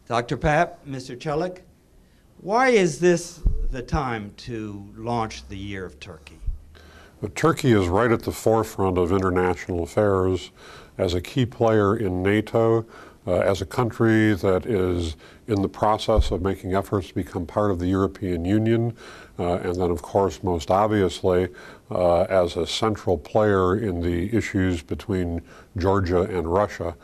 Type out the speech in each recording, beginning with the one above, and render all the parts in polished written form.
Dr. Pap, Mr. Çelik, why is this the time to launch the Year of Turkey? Well, Turkey is right at the forefront of international affairs as a key player in NATO, as a country that is in the process of making efforts to become part of the European Union, and then, of course, most obviously, as a central player in the issues between Georgia and Russia.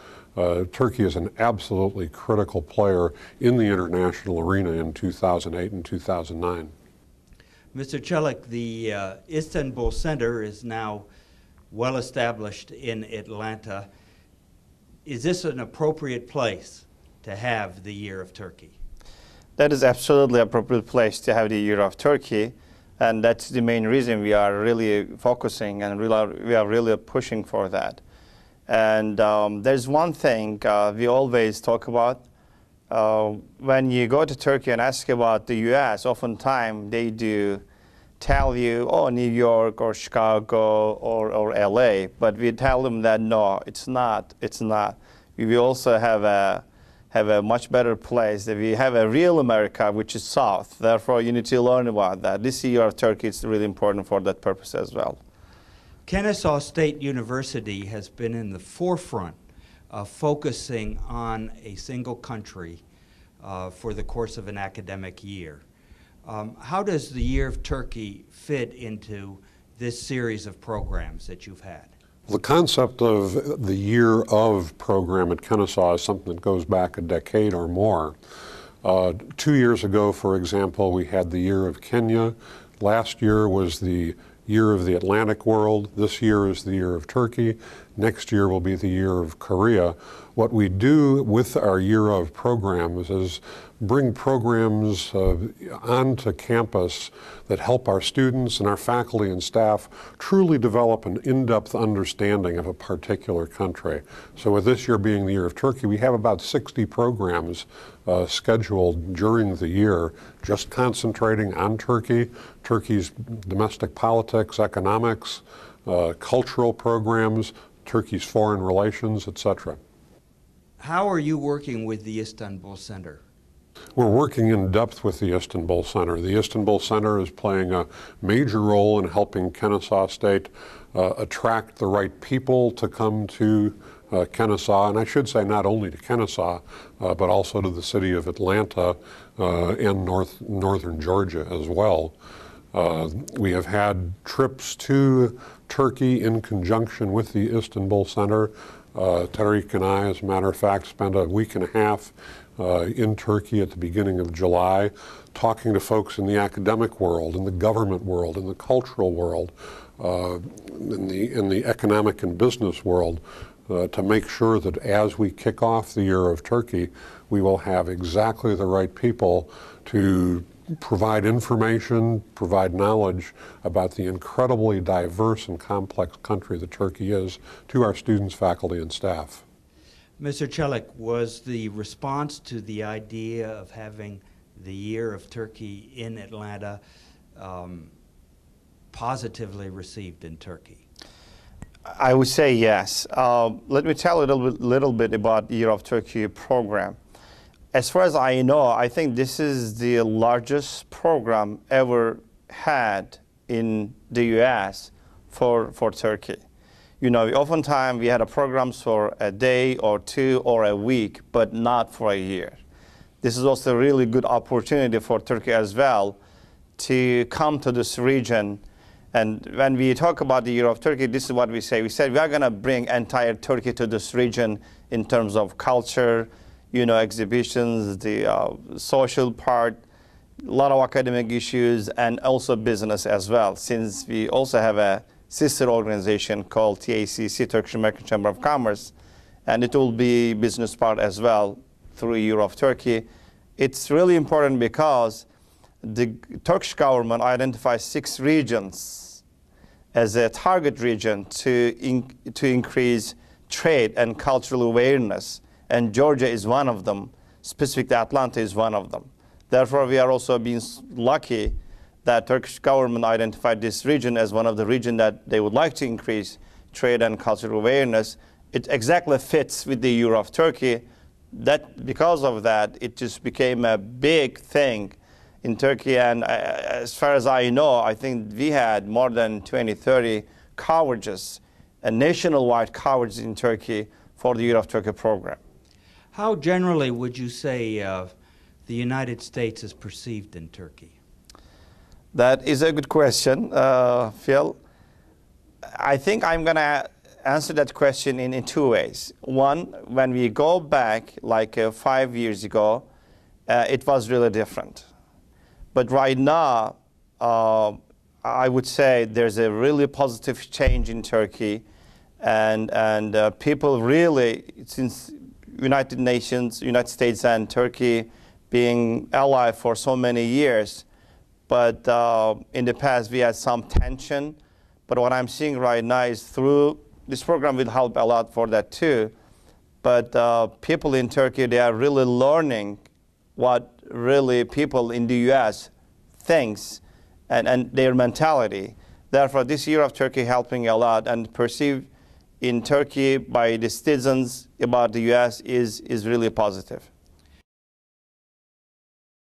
Turkey is an absolutely critical player in the international arena in 2008 and 2009. Mr. Çelik, the Istanbul Center is now well established in Atlanta. Is this an appropriate place to have the Year of Turkey? That is absolutely an appropriate place to have the Year of Turkey, and that's the main reason we are really focusing and we are really pushing for that. And there's one thing we always talk about. When you go to Turkey and ask about the U.S., oftentimes they do tell you, oh, New York or Chicago or L.A., but we tell them that no, it's not. It's not. We also have a much better place. That we have a real America, which is South. Therefore, you need to learn about that. This Year of Turkey is really important for that purpose as well. Kennesaw State University has been in the forefront of focusing on a single country for the course of an academic year. How does the Year of Turkey fit into this series of programs that you've had? The concept of the Year of program at Kennesaw is something that goes back a decade or more. 2 years ago, for example, we had the Year of Kenya. Last year was the Year of the Atlantic world. This year is the Year of Turkey. Next year will be the Year of Korea. What we do with our Year of programs is bring programs onto campus that help our students and our faculty and staff truly develop an in-depth understanding of a particular country. So with this year being the Year of Turkey, we have about 60 programs scheduled during the year, just concentrating on Turkey, Turkey's domestic politics, economics, cultural programs, Turkey's foreign relations, etc. How are you working with the Istanbul Center? We're working in depth with the Istanbul Center. The Istanbul Center is playing a major role in helping Kennesaw State attract the right people to come to Kennesaw, and I should say not only to Kennesaw, but also to the city of Atlanta and northern Georgia as well. We have had trips to Turkey in conjunction with the Istanbul Center. Tariq and I, as a matter of fact, spent a week and a half in Turkey at the beginning of July, talking to folks in the academic world, in the government world, in the cultural world, in the economic and business world, to make sure that as we kick off the Year of Turkey, we will have exactly the right people to provide information, provide knowledge about the incredibly diverse and complex country that Turkey is to our students, faculty, and staff. Mr. Çelik, was the response to the idea of having the Year of Turkey in Atlanta positively received in Turkey? I would say yes. Let me tell a little bit about the Year of Turkey program. As far as I know, I think this is the largest program ever had in the U.S. for Turkey. You know, oftentimes we had programs for a day or two or a week, but not for a year. This is also a really good opportunity for Turkey as well to come to this region. And when we talk about the Year of Turkey, this is what we say. We said we are going to bring entire Turkey to this region in terms of culture, you know, exhibitions, the social part, a lot of academic issues, and also business as well, since we also have a sister organization called TACC, Turkish American Chamber of Commerce, and it will be business part as well through Year of Turkey. It's really important because the Turkish government identifies 6 regions as a target region to increase trade and cultural awareness, and Georgia is one of them. Specifically, Atlanta is one of them. Therefore, we are also being lucky that Turkish government identified this region as one of the regions that they would like to increase trade and cultural awareness. It exactly fits with the Year of Turkey that because of that, it just became a big thing in Turkey. And as far as I know, I think we had more than 20, 30 coverages, nationwide coverage in Turkey for the Year of Turkey program. How generally would you say the United States is perceived in Turkey? That is a good question, Phil. I think I'm going to answer that question in two ways. One, when we go back like 5 years ago, it was really different. But right now, I would say there's a really positive change in Turkey, and people really, since United Nations, United States and Turkey being allied for so many years, but in the past we had some tension. But what I'm seeing right now is through this program will help a lot for that too. But people in Turkey, they are really learning what really people in the U.S. thinks and their mentality. Therefore, this Year of Turkey helping a lot, and perceived in Turkey by the citizens about the U.S. is really positive.